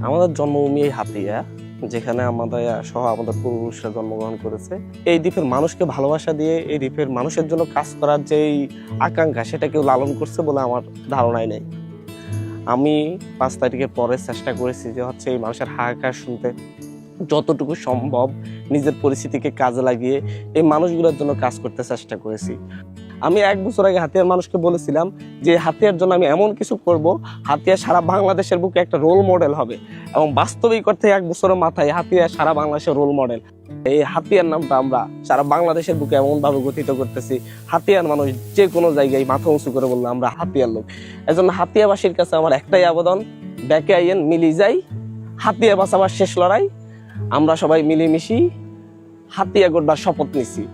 আমাদের জন্মভূমি এই হাতিয়া, যেখানে আমাদের সহ আমাদের পূর্বপুরুষরা জন্মগ্রহণ করেছে। এই দ্বীপের মানুষকে ভালোবাসা দিয়ে এই দ্বীপের মানুষের জন্য কাজ করার যে আকাঙ্ক্ষা, সেটা কেউ লালন করছে বলে আমার ধারণাই নেই। আমি 5 তারিখের পরে চেষ্টা করেছি যে এই মানুষের হাহাকার শুনতে, যতটুকু সম্ভব নিজের পরিস্থিতিকে কাজে লাগিয়ে এই মানুষগুলোর জন্য কাজ করতে চেষ্টা করেছি। আমি 1 বছর আগে হাতিয়ার মানুষকে বলেছিলাম যে হাতিয়ার জন্য আমি এমন কিছু করব, হাতিয়া সারা বাংলাদেশের বুকে একটা রোল মডেল হবে, এবং বাস্তবিক অর্থে 1 বছরের মাথায় হাতিয়া সারা বাংলাদেশের রোল মডেল। এই হাতিয়ার নামটা আমরা সারা বাংলাদেশের বুকে এমন ভাবে গঠিত করতেছি, হাতিয়ার মানুষ যে কোনো জায়গায় মাথা উঁচু করে বললো আমরা হাতিয়ার লোক। এজন্য হাতিয়াবাসীর কাছে আমার একটাই আবেদন, ব্যাকে আইয়েন, মিলি যাই, হাতিয়া বাঁচাবার শেষ লড়াই। আমরা সবাই মিলেমিশি হাতিয়া গড়বার শপথ নিছি।